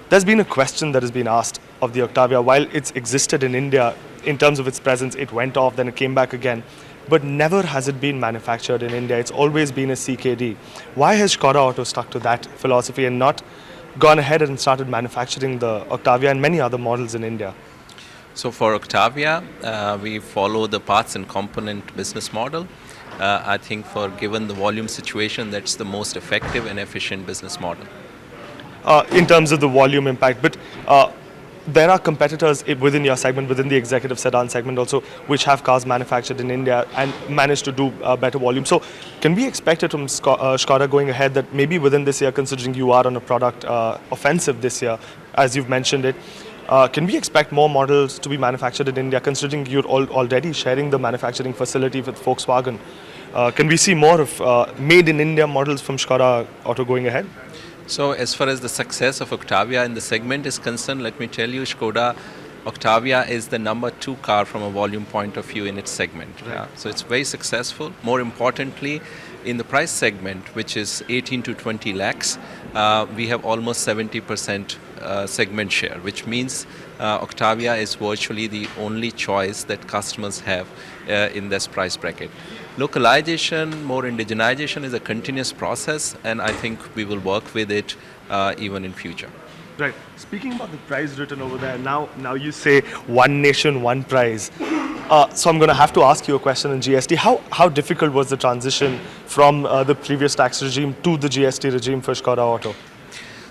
There's been a question that has been asked of the Octavia. While it's existed in India, in terms of its presence, it went off, then it came back again. But never has it been manufactured in India. It's always been a CKD. Why has Skoda Auto stuck to that philosophy and not gone ahead and started manufacturing the Octavia and many other models in India? So for Octavia, we follow the parts and component business model. I think for given the volume situation, that's the most effective and efficient business model. In terms of the volume impact, but there are competitors within your segment, within the executive sedan segment also, which have cars manufactured in India and managed to do better volume. So can we expect it from Skoda going ahead that maybe within this year, considering you are on a product offensive this year, as you've mentioned it, can we expect more models to be manufactured in India, considering you're already sharing the manufacturing facility with Volkswagen? Can we see more of made in India models from Skoda Auto going ahead? So as far as the success of Octavia in the segment is concerned, let me tell you, Skoda Octavia is the number 2 car from a volume point of view in its segment. Right. Yeah. So it's very successful. More importantly, in the price segment, which is 18 to 20 lakhs, we have almost 70% segment share, which means Octavia is virtually the only choice that customers have in this price bracket. Localization, more indigenization is a continuous process, and I think we will work with it even in future. Right. Speaking about the price written over there, now you say one nation, one price. So I'm going to have to ask you a question on GST. How difficult was the transition from the previous tax regime to the GST regime for Skoda Auto?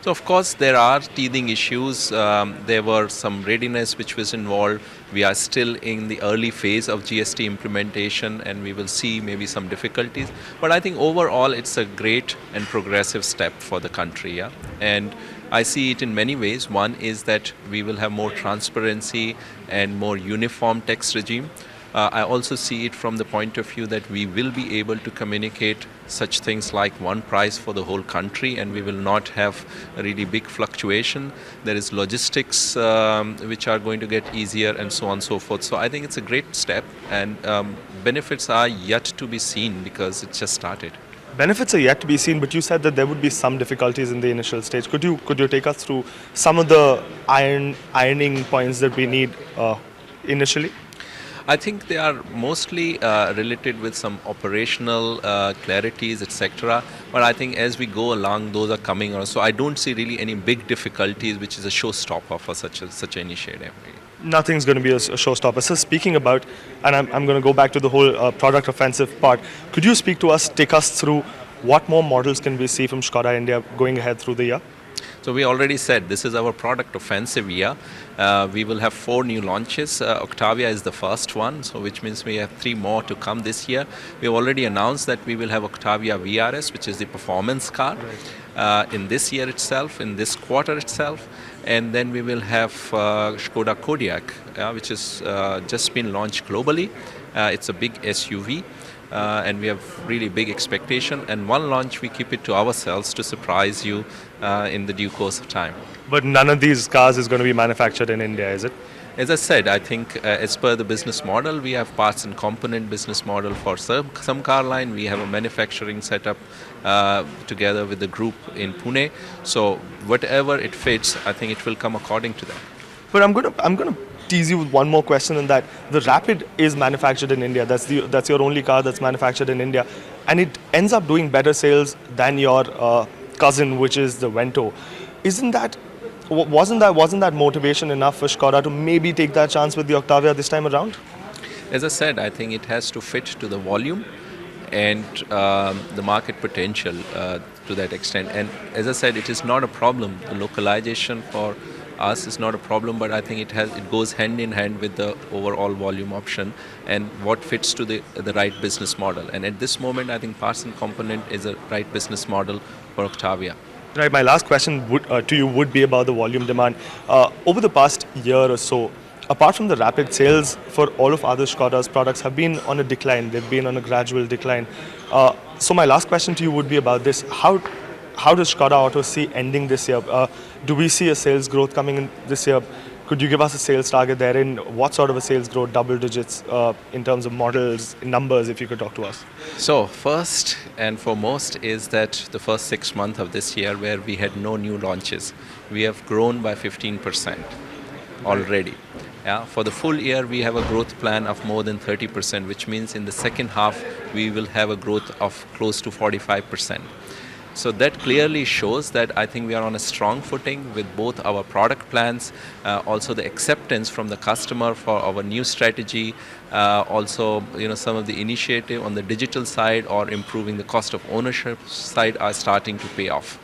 So of course there are teething issues. There were some readiness which was involved. We are still in the early phase of GST implementation, and we will see maybe some difficulties. But I think overall it's a great and progressive step for the country. Yeah? And I see it in many ways. One is that we will have more transparency and more uniform tax regime. I also see it from the point of view that we will be able to communicate such things like one price for the whole country, and we will not have a really big fluctuation. There is logistics which are going to get easier, and so on and so forth. So I think it's a great step, and benefits are yet to be seen because it just started. Benefits are yet to be seen, but you said that there would be some difficulties in the initial stage. Could you take us through some of the ironing points that we need initially? I think they are mostly related with some operational clarities, etc. But I think as we go along, those are coming on. So I don't see really any big difficulties, which is a showstopper for such an initiative. Nothing's going to be a showstopper. So speaking about, and I'm going to go back to the whole product offensive part, could you speak to us, take us through what more models can we see from Skoda India going ahead through the year? So we already said this is our product offensive year. We will have 4 new launches. Octavia is the first one, so which means we have 3 more to come this year. We have already announced that we will have Octavia VRS, which is the performance car, in this year itself, in this quarter itself. And then we will have Skoda Kodiaq, which has just been launched globally. It's a big SUV. And we have really big expectation, and one launch we keep it to ourselves to surprise you in the due course of time. But none of these cars is going to be manufactured in India, is it? As I said, I think as per the business model, we have parts and component business model for some car line. We have a manufacturing setup together with the group in Pune. So whatever it fits, I think it will come according to that. But I'm going to tease you with one more question in that the Rapid is manufactured in India. That's your only car that's manufactured in India, and it ends up doing better sales than your cousin, which is the Vento. Wasn't that motivation enough for Skoda to maybe take that chance with the Octavia this time around? As I said, I think it has to fit to the volume and the market potential to that extent. And as I said, it is not a problem. The localization for us is not a problem, but I think it goes hand in hand with the overall volume option and what fits to the right business model. And at this moment, I think parts and component is a right business model for Octavia. Right. My last question to you would be about the volume demand. Over the past year or so, apart from the Rapid, sales for all of other Skoda's products have been on a decline. They've been on a gradual decline. So my last question to you would be about this. How does Skoda Auto see ending this year? Do we see a sales growth coming in this year? Could you give us a sales target therein? What sort of a sales growth, double digits in terms of models, numbers, if you could talk to us? So, first and foremost is that the first 6 months of this year, where we had no new launches, we have grown by 15% already. Yeah, for the full year, we have a growth plan of more than 30%, which means in the second half, we will have a growth of close to 45%. So that clearly shows that I think we are on a strong footing with both our product plans, also the acceptance from the customer for our new strategy, also some of the initiative on the digital side or improving the cost of ownership side are starting to pay off.